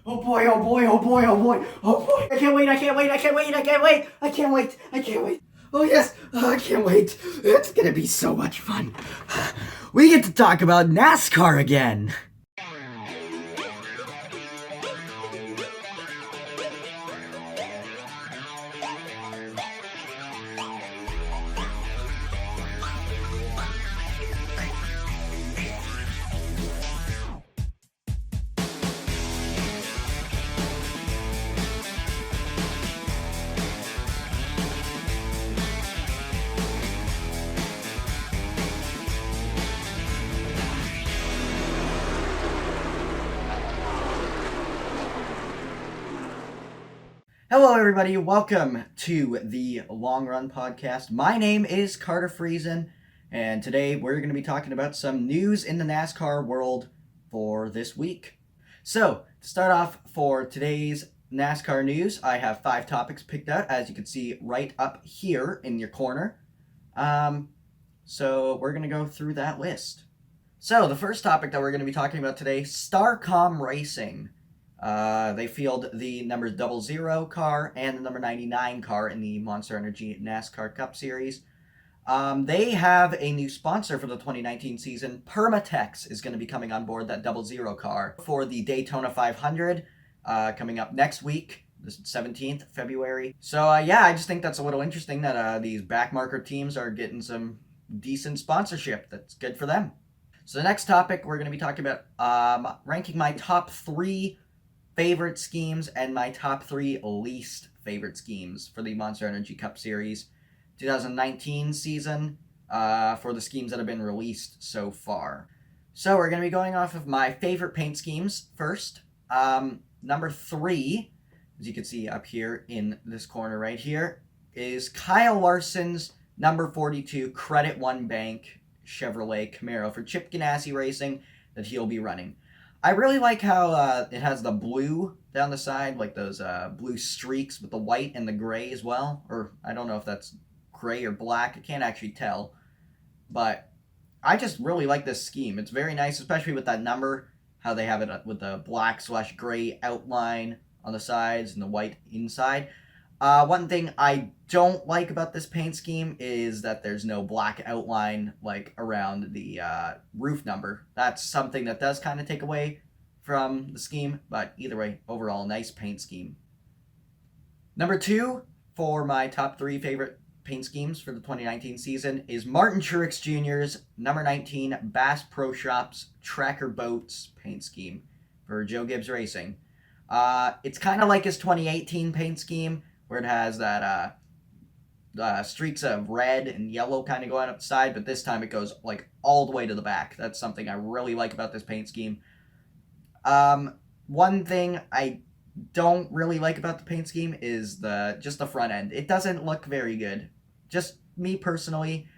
Oh boy, oh boy, oh boy, oh boy, oh boy. I can't wait, I can't wait, I can't wait, I can't wait, I can't wait, I can't wait. Oh yes, I can't wait. It's gonna be so much fun. We get to talk about NASCAR again. Hello, everybody. Welcome to the Long Run Podcast. My name is Carter Friesen, and today we're going to be talking about some news in the NASCAR world for this week. So, to start off for today's NASCAR news, I have 5 topics picked out, as you can see right up here in your corner. So we're going to go through that list. So, the first topic that we're going to be talking about today, Starcom Racing. They field the number 00 car and the number 99 car in the Monster Energy NASCAR Cup Series. They have a new sponsor for the 2019 season. Permatex is going to be coming on board that 00 car for the Daytona 500 coming up next week, the 17th February. So yeah, I just think that's a little interesting that these backmarker teams are getting some decent sponsorship. That's good for them. So the next topic we're going to be talking about ranking my top 3 favorite schemes and my top 3 least favorite schemes for the Monster Energy Cup Series 2019 season for the schemes that have been released so far. So we're going to be going off of my favorite paint schemes first. Number 3, as you can see up here in this corner right here, is Kyle Larson's number 42 Credit One Bank Chevrolet Camaro for Chip Ganassi Racing that he'll be running. I really like how it has the blue down the side, like those blue streaks with the white and the gray as well. Or I don't know if that's gray or black. I can't actually tell. But I just really like this scheme. It's very nice, especially with that number, how they have it with the black/gray outline on the sides and the white inside. One thing I don't like about this paint scheme is that there's no black outline like around the roof number. That's something that does kind of take away from the scheme, but either way, overall, nice paint scheme. Number 2 for my top 3 favorite paint schemes for the 2019 season is Martin Truex Jr.'s number 19 Bass Pro Shops Tracker Boats paint scheme for Joe Gibbs Racing. It's kind of like his 2018 paint scheme, where it has that streaks of red and yellow kind of going up the side, but this time it goes like all the way to the back. That's something I really like about this paint scheme. One thing I don't really like about the paint scheme is just the front end. It doesn't look very good. Just me personally,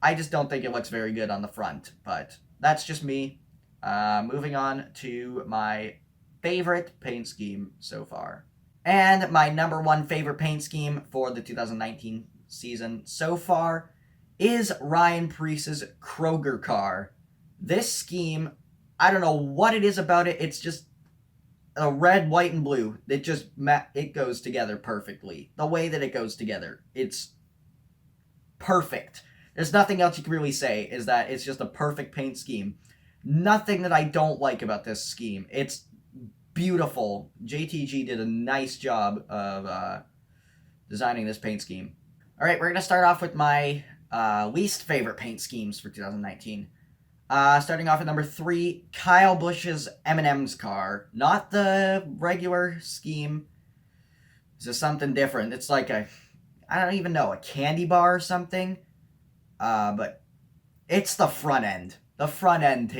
I just don't think it looks very good on the front, but that's just me. Moving on to my favorite paint scheme so far. And my number 1 favorite paint scheme for the 2019 season so far is Ryan Preece's Kroger car. This scheme, I don't know what it is about it. It's just a red, white, and blue. It goes together perfectly. The way that it goes together, it's perfect. There's nothing else you can really say, is that it's just a perfect paint scheme. Nothing that I don't like about this scheme. It's beautiful. JTG did a nice job of designing this paint scheme. All right, we're going to start off with my least favorite paint schemes for 2019. Starting off at number 3, Kyle Busch's M&M's car. Not the regular scheme. This is something different. It's like I don't even know, a candy bar or something. But it's the front end. The front end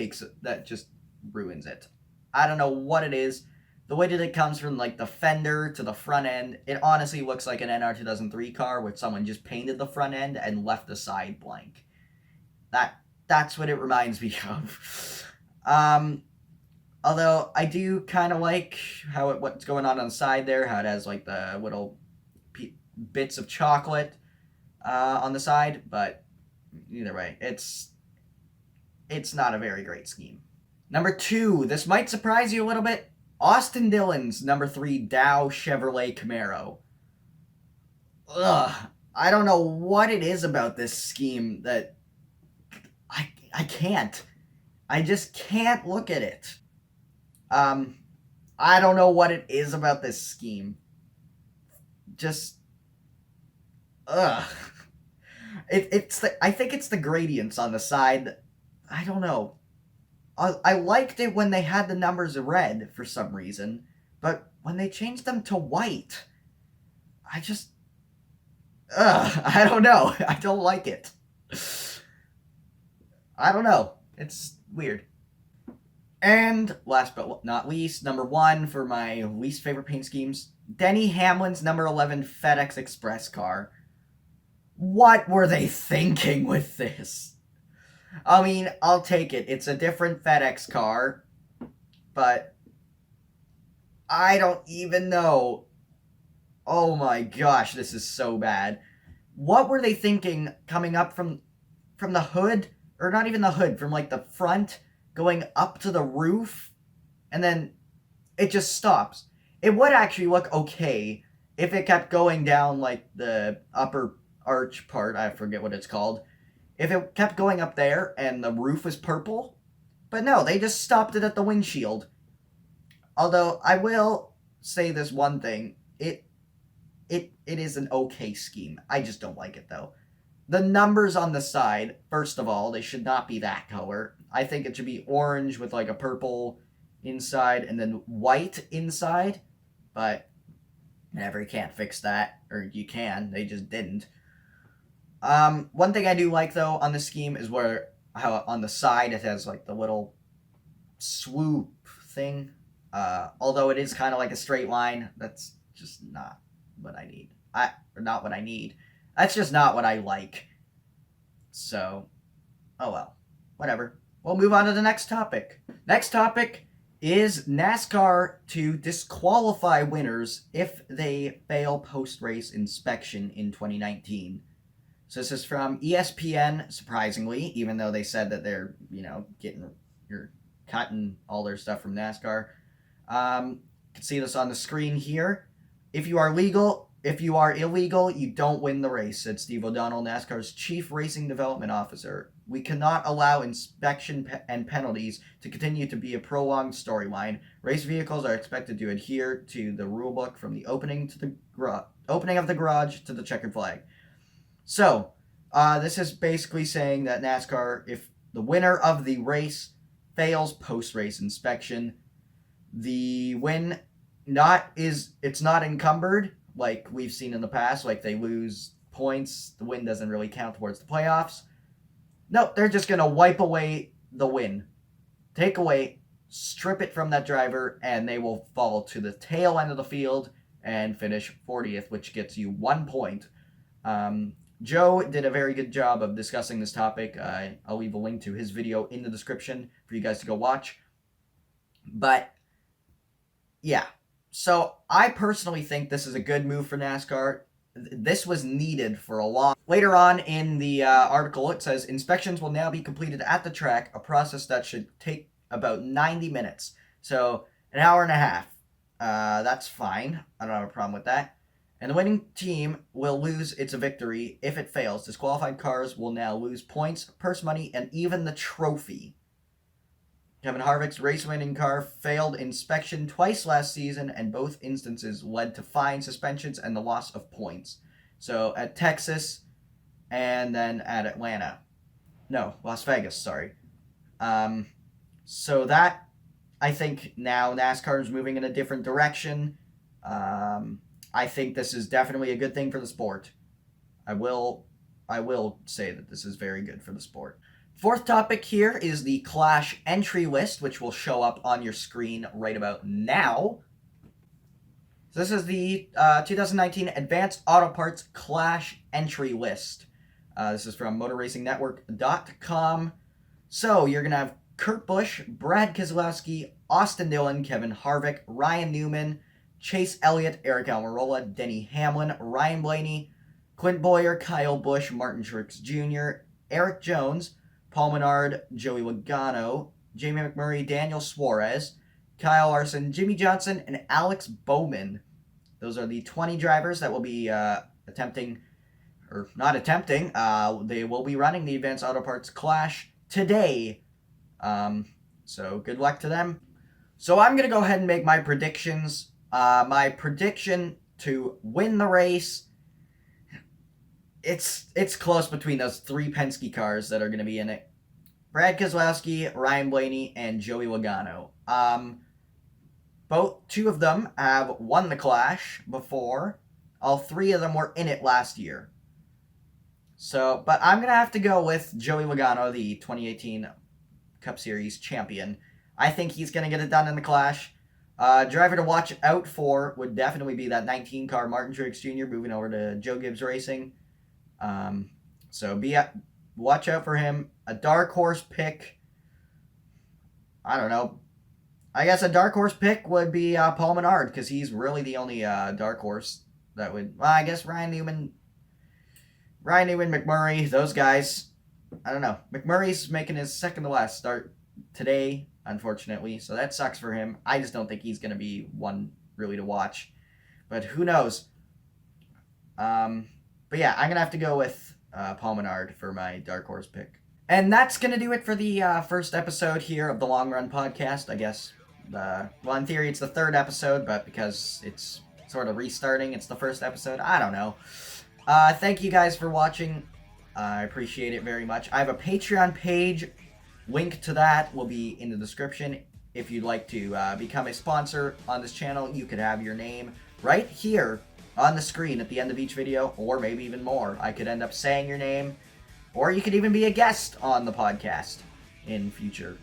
that just ruins it. I don't know what it is. The way that it comes from like the fender to the front end, it honestly looks like an NR 2003 car where someone just painted the front end and left the side blank. That's what it reminds me of. Although I do kind of like what's going on the side there, how it has like the little bits of chocolate on the side, but either way, it's not a very great scheme. Number 2, this might surprise you a little bit. Austin Dillon's number 3 Dow Chevrolet Camaro. Ugh. I don't know what it is about this scheme that I can't. I just can't look at it. I don't know what it is about this scheme. Just, ugh. I think it's the gradients on the side. I don't know. I liked it when they had the numbers red for some reason, but when they changed them to white, I just, I don't know. I don't like it. I don't know. It's weird. And last but not least, number 1 for my least favorite paint schemes, Denny Hamlin's number 11 FedEx Express car. What were they thinking with this? I mean, I'll take it. It's a different FedEx car, but I don't even know. Oh my gosh, this is so bad. What were they thinking coming up from the hood? Or not even the hood, from like the front, going up to the roof, and then it just stops. It would actually look okay if it kept going down like the upper arch part, I forget what it's called. If it kept going up there and the roof was purple, but no, they just stopped it at the windshield. Although I will say this one thing, it is an okay scheme. I just don't like it though. The numbers on the side, first of all, they should not be that color. I think it should be orange with like a purple inside and then white inside. But whatever, you can't fix that. Or you can, they just didn't. One thing I do like though on this scheme is how on the side it has like the little swoop thing. Although it is kind of like a straight line, that's just not what I need. Not what I need. That's just not what I like. So, oh well. Whatever. We'll move on to the next topic. Next topic is NASCAR to disqualify winners if they fail post-race inspection in 2019. So this is from ESPN, surprisingly, even though they said that they're, cutting all their stuff from NASCAR. You can see this on the screen here. If you are illegal, you don't win the race, said Steve O'Donnell, NASCAR's chief racing development officer. We cannot allow inspection and penalties to continue to be a prolonged storyline. Race vehicles are expected to adhere to the rulebook from the opening of the garage to the checkered flag. So, this is basically saying that NASCAR, if the winner of the race fails post-race inspection, the win it's not encumbered like we've seen in the past, like they lose points, the win doesn't really count towards the playoffs. No, they're just going to wipe away the win. Strip it from that driver, and they will fall to the tail end of the field and finish 40th, which gets you 1 point. Joe did a very good job of discussing this topic. I'll leave a link to his video in the description for you guys to go watch. But, yeah. So, I personally think this is a good move for NASCAR. This was needed for a long... Later on in the article, it says, inspections will now be completed at the track, a process that should take about 90 minutes. So, an hour and a half. That's fine. I don't have a problem with that. And the winning team will lose its victory if it fails. Disqualified cars will now lose points, purse money, and even the trophy. Kevin Harvick's race-winning car failed inspection twice last season, and both instances led to fines, suspensions, and the loss of points. So, at Texas, and then at Atlanta. No, Las Vegas, sorry. So that, I think now NASCAR is moving in a different direction. I think this is definitely a good thing for the sport. I will say that this is very good for the sport. Fourth topic here is the Clash entry list, which will show up on your screen right about now. So this is the 2019 Advanced Auto Parts Clash entry list. This is from MotorRacingNetwork.com. So you're going to have Kurt Busch, Brad Keselowski, Austin Dillon, Kevin Harvick, Ryan Newman, Chase Elliott, Eric Almirola, Denny Hamlin, Ryan Blaney, Clint Bowyer, Kyle Busch, Martin Truex Jr., Eric Jones, Paul Menard, Joey Logano, Jamie McMurray, Daniel Suarez, Kyle Larson, Jimmy Johnson, and Alex Bowman. Those are the 20 drivers that will be they will be running the Advanced Auto Parts Clash today. So good luck to them. So I'm going to go ahead and make my predictions. My prediction to win the race, it's close between those 3 Penske cars that are going to be in it. Brad Keselowski, Ryan Blaney, and Joey Logano. Two of them have won the Clash before. All 3 of them were in it last year. So, but I'm going to have to go with Joey Logano, the 2018 Cup Series champion. I think he's going to get it done in the Clash. Driver to watch out for would definitely be that 19 car Martin Truex Jr. moving over to Joe Gibbs Racing. Watch out for him. A dark horse pick, I don't know. I guess a dark horse pick would be Paul Menard, because he's really the only dark horse that would... Well, I guess Ryan Newman, McMurray, those guys. I don't know. McMurray's making his second to last start today, unfortunately, so that sucks for him. I just don't think he's going to be one really to watch. But who knows? But yeah, I'm going to have to go with Paul Menard for my dark horse pick. And that's going to do it for the first episode here of the Long Run Podcast, I guess. Well, in theory, it's the 3rd episode, but because it's sort of restarting, it's the 1st episode. I don't know. Thank you guys for watching. I appreciate it very much. I have a Patreon page. Link to that will be in the description. If you'd like to become a sponsor on this channel, you could have your name right here on the screen at the end of each video, or maybe even more. I could end up saying your name, or you could even be a guest on the podcast in future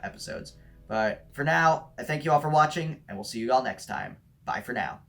episodes. But for now, I thank you all for watching, and we'll see you all next time. Bye for now.